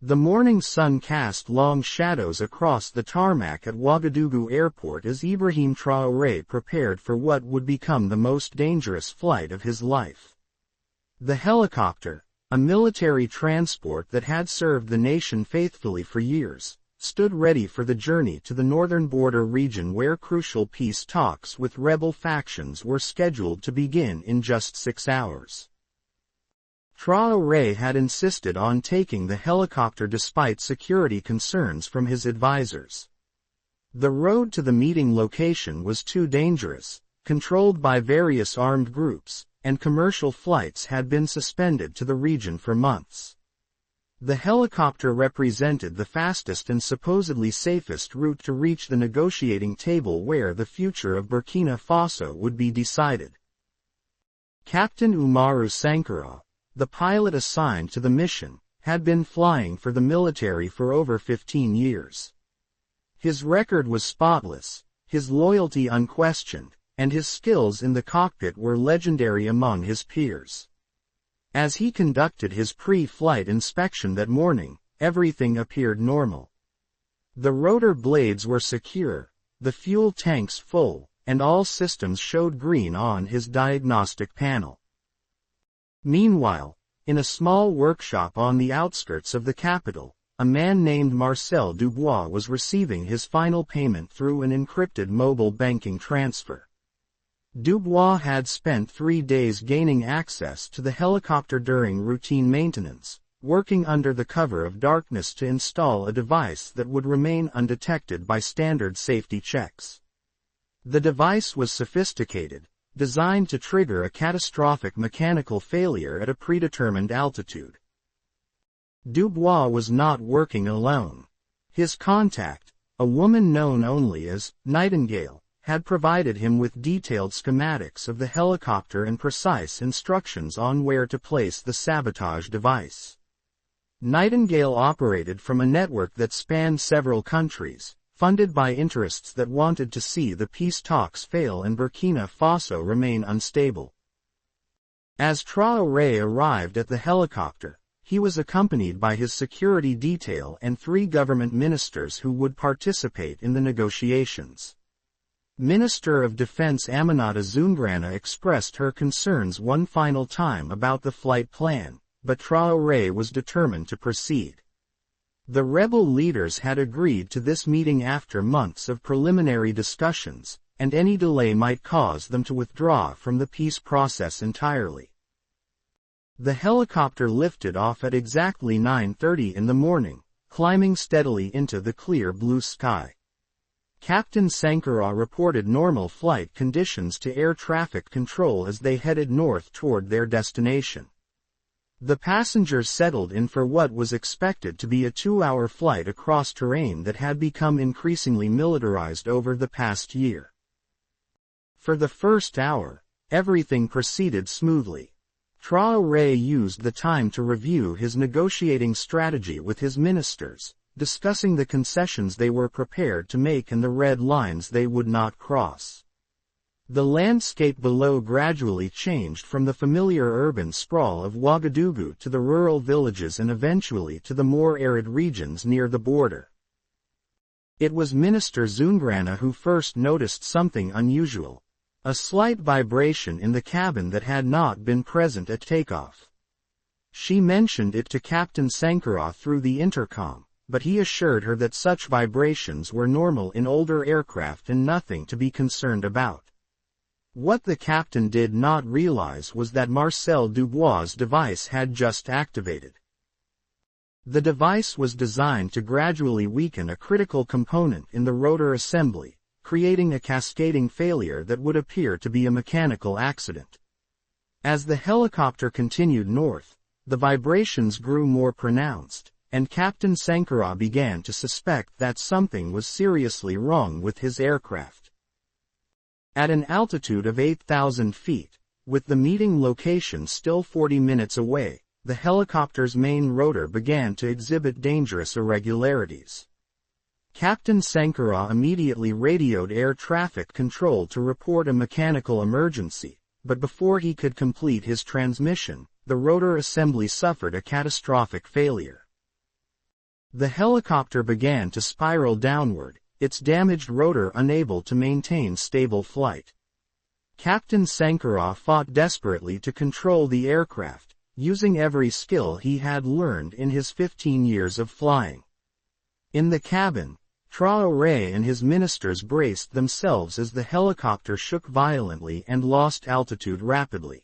The morning sun cast long shadows across the tarmac at Ouagadougou Airport as Ibrahim Traoré prepared for what would become the most dangerous flight of his life. The helicopter, a military transport that had served the nation faithfully for years, stood ready for the journey to the northern border region where crucial peace talks with rebel factions were scheduled to begin in just 6 hours. Traoré had insisted on taking the helicopter despite security concerns from his advisors. The road to the meeting location was too dangerous, controlled by various armed groups, and commercial flights had been suspended to the region for months. The helicopter represented the fastest and supposedly safest route to reach the negotiating table where the future of Burkina Faso would be decided. Captain Umaru Sankara, the pilot assigned to the mission, had been flying for the military for over 15 years. His record was spotless, his loyalty unquestioned, and his skills in the cockpit were legendary among his peers. As he conducted his pre-flight inspection that morning, everything appeared normal. The rotor blades were secure, the fuel tanks full, and all systems showed green on his diagnostic panel. Meanwhile, in a small workshop on the outskirts of the capital, a man named Marcel Dubois was receiving his final payment through an encrypted mobile banking transfer. Dubois had spent 3 days gaining access to the helicopter during routine maintenance, working under the cover of darkness to install a device that would remain undetected by standard safety checks. The device was sophisticated, designed to trigger a catastrophic mechanical failure at a predetermined altitude. Dubois was not working alone. His contact, a woman known only as Nightingale, had provided him with detailed schematics of the helicopter and precise instructions on where to place the sabotage device. Nightingale operated from a network that spanned several countries, funded by interests that wanted to see the peace talks fail and Burkina Faso remain unstable. As Traoré arrived at the helicopter, he was accompanied by his security detail and 3 government ministers who would participate in the negotiations. Minister of Defense Aminata Zoungrana expressed her concerns one final time about the flight plan, but Traoré was determined to proceed. The rebel leaders had agreed to this meeting after months of preliminary discussions, and any delay might cause them to withdraw from the peace process entirely. The helicopter lifted off at exactly 9:30 in the morning, climbing steadily into the clear blue sky. Captain Sankara reported normal flight conditions to air traffic control as they headed north toward their destination. The passengers settled in for what was expected to be a 2-hour flight across terrain that had become increasingly militarized over the past year. For the first hour, everything proceeded smoothly. Traoré used the time to review his negotiating strategy with his ministers, discussing the concessions they were prepared to make and the red lines they would not cross. The landscape below gradually changed from the familiar urban sprawl of Ouagadougou to the rural villages and eventually to the more arid regions near the border. It was Minister Zoungrana who first noticed something unusual, a slight vibration in the cabin that had not been present at takeoff. She mentioned it to Captain Sankara through the intercom, but he assured her that such vibrations were normal in older aircraft and nothing to be concerned about. What the captain did not realize was that Marcel Dubois' device had just activated. The device was designed to gradually weaken a critical component in the rotor assembly, creating a cascading failure that would appear to be a mechanical accident. As the helicopter continued north, the vibrations grew more pronounced, and Captain Sankara began to suspect that something was seriously wrong with his aircraft. At an altitude of 8,000 feet, with the meeting location still 40 minutes away, the helicopter's main rotor began to exhibit dangerous irregularities. Captain Sankara immediately radioed air traffic control to report a mechanical emergency, but before he could complete his transmission, the rotor assembly suffered a catastrophic failure. The helicopter began to spiral downward, its damaged rotor unable to maintain stable flight. Captain Sankara fought desperately to control the aircraft, using every skill he had learned in his 15 years of flying. In the cabin, Traoré and his ministers braced themselves as the helicopter shook violently and lost altitude rapidly.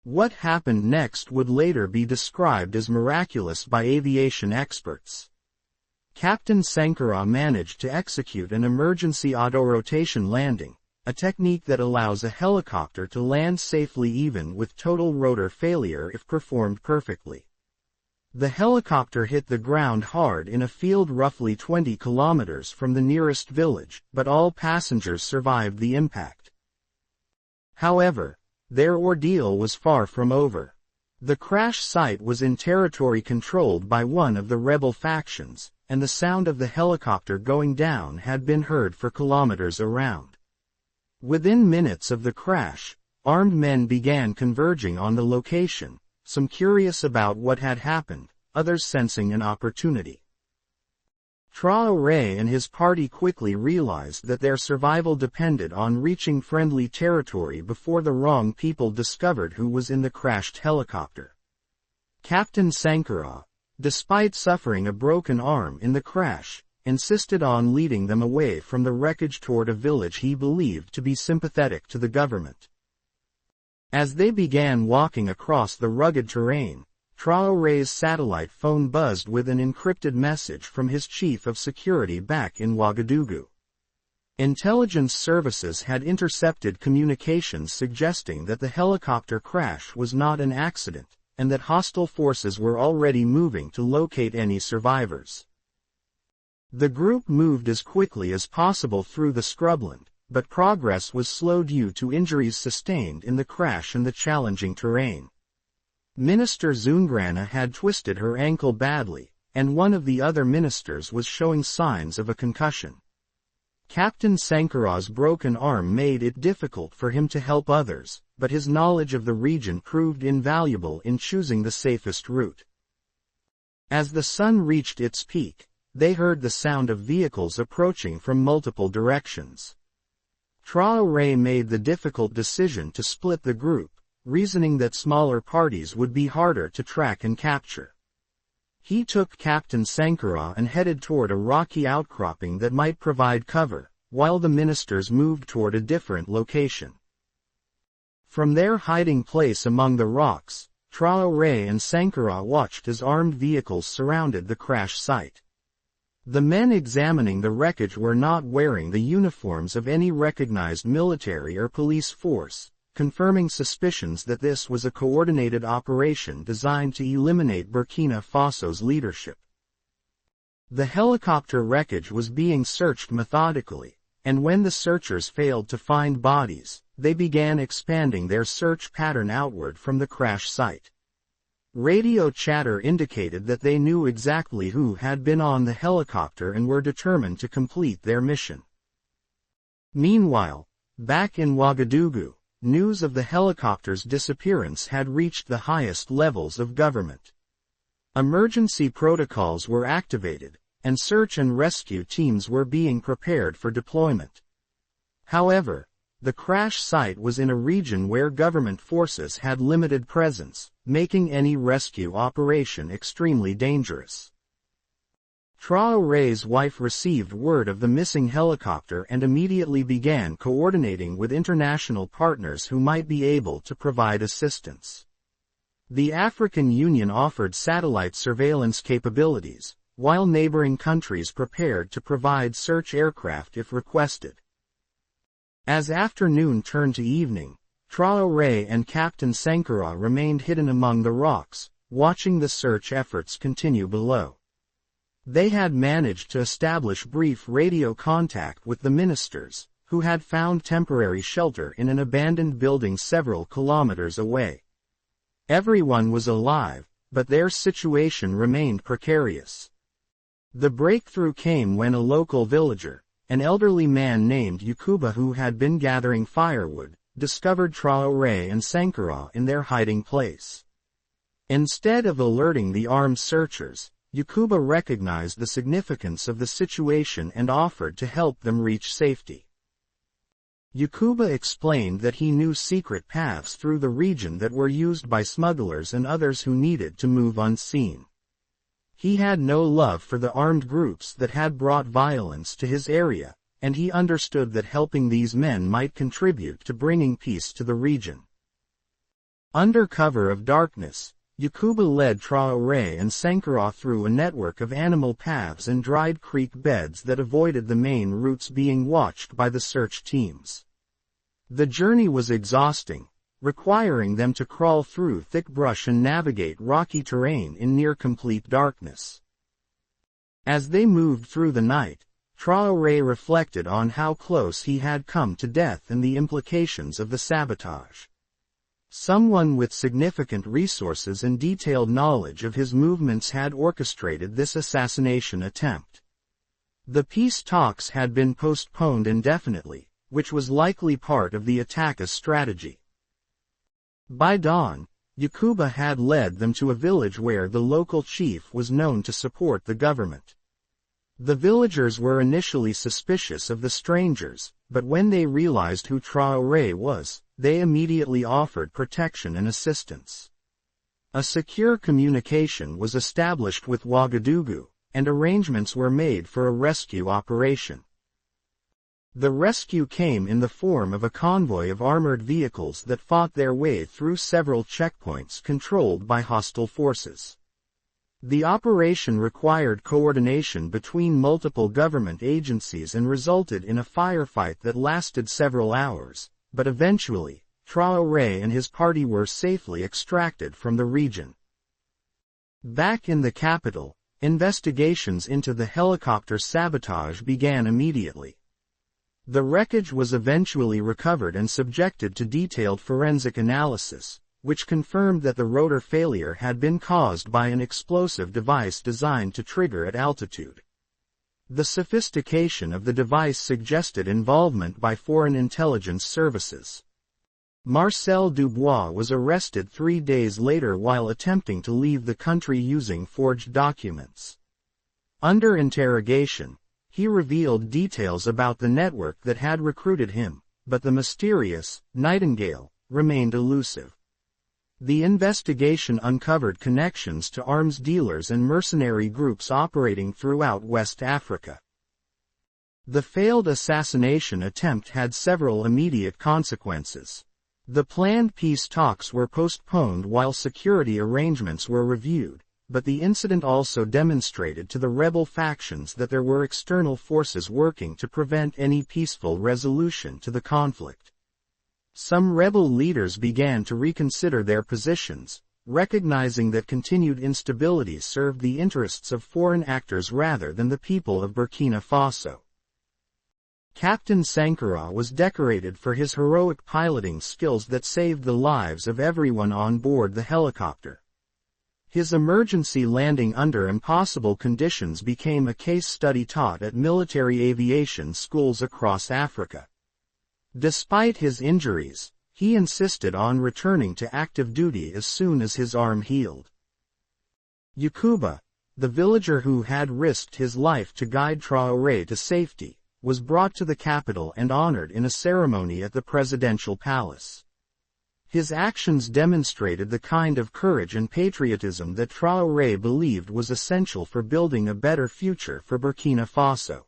What happened next would later be described as miraculous by aviation experts. Captain Sankara managed to execute an emergency autorotation landing, a technique that allows a helicopter to land safely even with total rotor failure if performed perfectly. The helicopter hit the ground hard in a field roughly 20 kilometers from the nearest village, but all passengers survived the impact. However, their ordeal was far from over. The crash site was in territory controlled by one of the rebel factions, and the sound of the helicopter going down had been heard for kilometers around. Within minutes of the crash, armed men began converging on the location, some curious about what had happened, others sensing an opportunity. Traoré and his party quickly realized that their survival depended on reaching friendly territory before the wrong people discovered who was in the crashed helicopter. Captain Sankara, despite suffering a broken arm in the crash, insisted on leading them away from the wreckage toward a village he believed to be sympathetic to the government. As they began walking across the rugged terrain, Traoré's satellite phone buzzed with an encrypted message from his chief of security back in Ouagadougou. Intelligence services had intercepted communications suggesting that the helicopter crash was not an accident, and that hostile forces were already moving to locate any survivors. The group moved as quickly as possible through the scrubland, but progress was slow due to injuries sustained in the crash and the challenging terrain. Minister Zungrana had twisted her ankle badly, and one of the other ministers was showing signs of a concussion. Captain Sankara's broken arm made it difficult for him to help others, but his knowledge of the region proved invaluable in choosing the safest route. As the sun reached its peak, they heard the sound of vehicles approaching from multiple directions. Traoré made the difficult decision to split the group, reasoning that smaller parties would be harder to track and capture. He took Captain Sankara and headed toward a rocky outcropping that might provide cover, while the ministers moved toward a different location. From their hiding place among the rocks, Traoré and Sankara watched as armed vehicles surrounded the crash site. The men examining the wreckage were not wearing the uniforms of any recognized military or police force, confirming suspicions that this was a coordinated operation designed to eliminate Burkina Faso's leadership. The helicopter wreckage was being searched methodically, and when the searchers failed to find bodies, they began expanding their search pattern outward from the crash site. Radio chatter indicated that they knew exactly who had been on the helicopter and were determined to complete their mission. Meanwhile, back in Ouagadougou, news of the helicopter's disappearance had reached the highest levels of government. Emergency protocols were activated, and search and rescue teams were being prepared for deployment. However, the crash site was in a region where government forces had limited presence, making any rescue operation extremely dangerous. Traoré's wife received word of the missing helicopter and immediately began coordinating with international partners who might be able to provide assistance. The African Union offered satellite surveillance capabilities, while neighboring countries prepared to provide search aircraft if requested. As afternoon turned to evening, Traoré and Captain Sankara remained hidden among the rocks, watching the search efforts continue below. They had managed to establish brief radio contact with the ministers, who had found temporary shelter in an abandoned building several kilometers away. Everyone was alive, but their situation remained precarious. The breakthrough came when a local villager, an elderly man named Yacouba who had been gathering firewood, discovered Traoré and Sankara in their hiding place. Instead of alerting the armed searchers, Yacouba recognized the significance of the situation and offered to help them reach safety. Yacouba explained that he knew secret paths through the region that were used by smugglers and others who needed to move unseen. He had no love for the armed groups that had brought violence to his area, and he understood that helping these men might contribute to bringing peace to the region. Under cover of darkness, Yacouba led Traoré and Sankara through a network of animal paths and dried creek beds that avoided the main routes being watched by the search teams. The journey was exhausting, requiring them to crawl through thick brush and navigate rocky terrain in near-complete darkness. As they moved through the night, Traoré reflected on how close he had come to death and the implications of the sabotage. Someone with significant resources and detailed knowledge of his movements had orchestrated this assassination attempt. The peace talks had been postponed indefinitely, which was likely part of the attacker's strategy. By dawn, Yacouba had led them to a village where the local chief was known to support the government. The villagers were initially suspicious of the strangers, but when they realized who Traoré was, they immediately offered protection and assistance. A secure communication was established with Ouagadougou, and arrangements were made for a rescue operation. The rescue came in the form of a convoy of armored vehicles that fought their way through several checkpoints controlled by hostile forces. The operation required coordination between multiple government agencies and resulted in a firefight that lasted several hours, but eventually, Traoré and his party were safely extracted from the region. Back in the capital, investigations into the helicopter sabotage began immediately. The wreckage was eventually recovered and subjected to detailed forensic analysis, which confirmed that the rotor failure had been caused by an explosive device designed to trigger at altitude. The sophistication of the device suggested involvement by foreign intelligence services. Marcel Dubois was arrested 3 days later while attempting to leave the country using forged documents. Under interrogation, he revealed details about the network that had recruited him, but the mysterious Nightingale remained elusive. The investigation uncovered connections to arms dealers and mercenary groups operating throughout West Africa. The failed assassination attempt had several immediate consequences. The planned peace talks were postponed while security arrangements were reviewed, but the incident also demonstrated to the rebel factions that there were external forces working to prevent any peaceful resolution to the conflict. Some rebel leaders began to reconsider their positions, recognizing that continued instability served the interests of foreign actors rather than the people of Burkina Faso. Captain Sankara was decorated for his heroic piloting skills that saved the lives of everyone on board the helicopter. His emergency landing under impossible conditions became a case study taught at military aviation schools across Africa. Despite his injuries, he insisted on returning to active duty as soon as his arm healed. Yacouba, the villager who had risked his life to guide Traoré to safety, was brought to the capital and honored in a ceremony at the presidential palace. His actions demonstrated the kind of courage and patriotism that Traoré believed was essential for building a better future for Burkina Faso.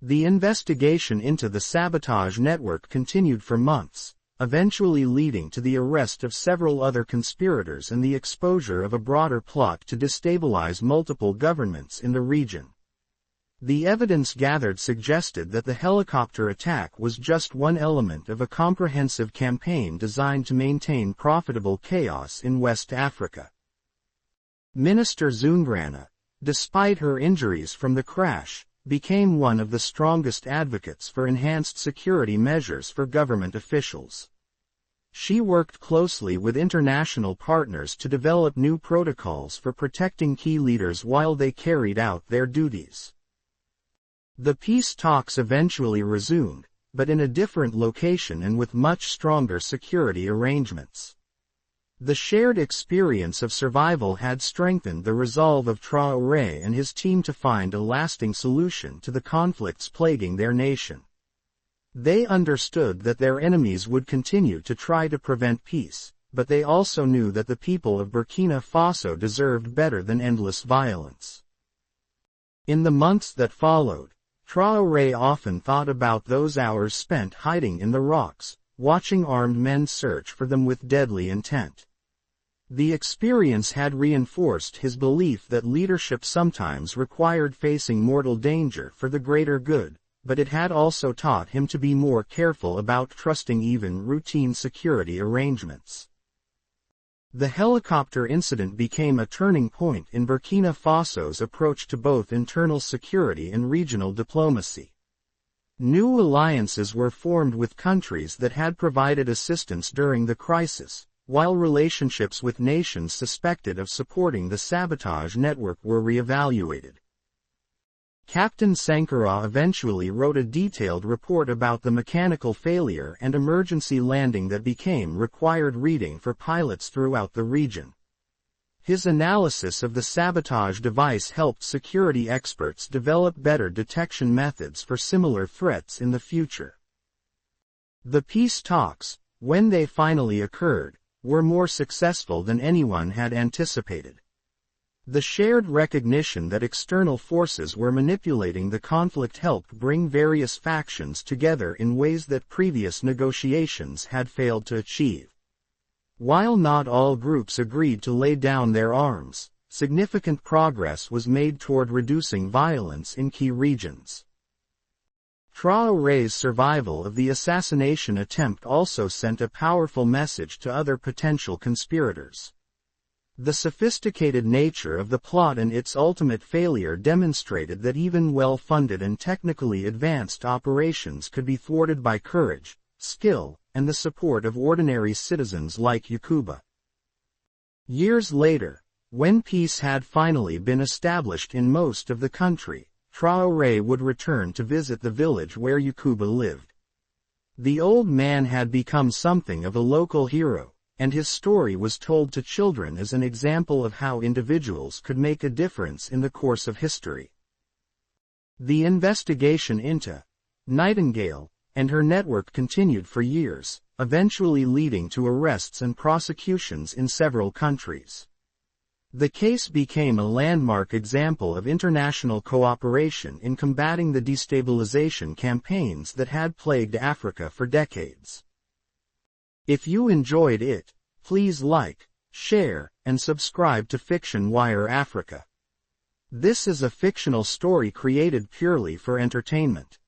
The investigation into the sabotage network continued for months, eventually leading to the arrest of several other conspirators and the exposure of a broader plot to destabilize multiple governments in the region. The evidence gathered suggested that the helicopter attack was just one element of a comprehensive campaign designed to maintain profitable chaos in West Africa. Minister Zungrana, despite her injuries from the crash, became one of the strongest advocates for enhanced security measures for government officials. She worked closely with international partners to develop new protocols for protecting key leaders while they carried out their duties. The peace talks eventually resumed, but in a different location and with much stronger security arrangements. The shared experience of survival had strengthened the resolve of Traoré and his team to find a lasting solution to the conflicts plaguing their nation. They understood that their enemies would continue to try to prevent peace, but they also knew that the people of Burkina Faso deserved better than endless violence. In the months that followed, Traoré often thought about those hours spent hiding in the rocks, watching armed men search for them with deadly intent. The experience had reinforced his belief that leadership sometimes required facing mortal danger for the greater good, but it had also taught him to be more careful about trusting even routine security arrangements. The helicopter incident became a turning point in Burkina Faso's approach to both internal security and regional diplomacy. New alliances were formed with countries that had provided assistance during the crisis, while relationships with nations suspected of supporting the sabotage network were reevaluated. Captain Sankara eventually wrote a detailed report about the mechanical failure and emergency landing that became required reading for pilots throughout the region. His analysis of the sabotage device helped security experts develop better detection methods for similar threats in the future. The peace talks, when they finally occurred, were more successful than anyone had anticipated. The shared recognition that external forces were manipulating the conflict helped bring various factions together in ways that previous negotiations had failed to achieve. While not all groups agreed to lay down their arms, significant progress was made toward reducing violence in key regions. Traoré's survival of the assassination attempt also sent a powerful message to other potential conspirators. The sophisticated nature of the plot and its ultimate failure demonstrated that even well-funded and technically advanced operations could be thwarted by courage, skill, and the support of ordinary citizens like Yacouba. Years later, when peace had finally been established in most of the country, Traoré would return to visit the village where Yacouba lived. The old man had become something of a local hero, and his story was told to children as an example of how individuals could make a difference in the course of history. The investigation into Nightingale and her network continued for years, eventually leading to arrests and prosecutions in several countries. The case became a landmark example of international cooperation in combating the destabilization campaigns that had plagued Africa for decades. If you enjoyed it, please like, share, and subscribe to FictionWire Africa. This is a fictional story created purely for entertainment.